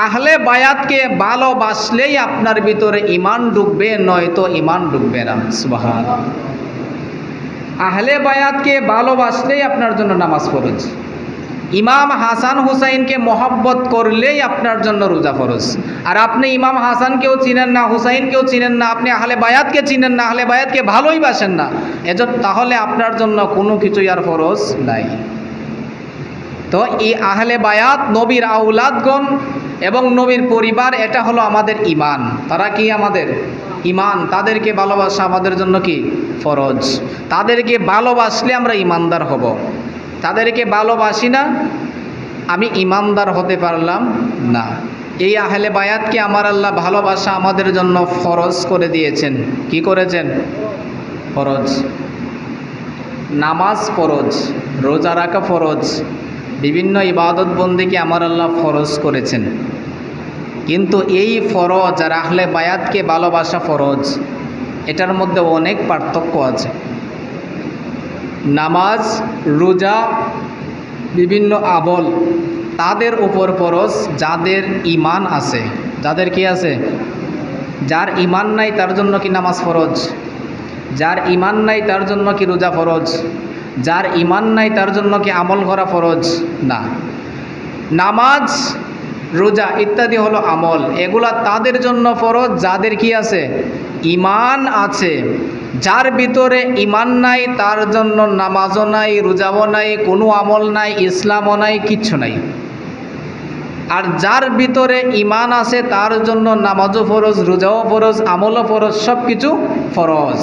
আহলে বায়াতকে ভালোবাসলেই আপনার ভিতরে ঈমান ঢুকবে, নয়তো ঈমান ঢুকবে না। সুবহানাল্লাহ। আহলে বায়াতকে ভালোবাসলেই আপনার জন্য নামাজ ফরজ। ইমাম হাসান হুসাইনকে মহব্বত করলেই আপনার জন্য রোজা ফরজ। আর আপনি ইমাম হাসানকেও চিনেন না, হুসাইনকেও চিনেন না, আপনি আহলে বায়াতকে চিনেন না, আহলে বায়াতকে ভালোই বাসেন না, তাহলে আপনার জন্য কোনো কিছুই আর ফরজ নাই। তো এই আহলে বায়াত নবীর আউলাদগণ এবং নবীর পরিবার, এটা হলো আমাদের ঈমান। তারা কি আমাদের ঈমান, তাদেরকে ভালোবাসা আমাদের জন্য কি ফরজ। তাদেরকে ভালোবাসলে আমরা ঈমানদার হব। তাদেরকে ভালোবাসি না, আমি ঈমানদার হতে পারলাম না। এই আহলে বায়াতকে আমার আল্লাহ ভালোবাসা আমাদের জন্য ফরজ করে দিয়েছেন। কি করেছেন? ফরজ। নামাজ ফরজ, রোজা রাখা ফরজ, বিভিন্ন ইবাদত বন্দেগী আমার আল্লাহ ফরজ করেছেন। কিন্তু এই ফরজ আর আহলে বায়াতকে ভালোবাসা ফরজ, এটার মধ্যে অনেক পার্থক্য আছে। নামাজ, রোজা, বিভিন্ন আমল তাদের উপর ফরজ যাদের ঈমান আছে। যাদের কি আছে? যার ঈমান নাই তার জন্য কি নামাজ ফরজ? যার ঈমান নাই তার জন্য কি রোজা ফরজ? যার ঈমান নাই তার জন্য কি আমল করা ফরজ? না। নামাজ, রোজা ইত্যাদি হলো আমল, এগুলা তাদের জন্য ফরজ যাদের কি আছে? ঈমান আছে। যার ভিতরে ঈমান নাই তার জন্য নামাজও নাই, রোজাও নাই, কোনো আমল নাই, ইসলামও নাই, কিচ্ছু নাই। আর যার ভিতরে ঈমান আছে তার জন্য নামাজও ফরজ, রোজাও ফরজ, আমলও ফরজ, সব কিছু ফরজ।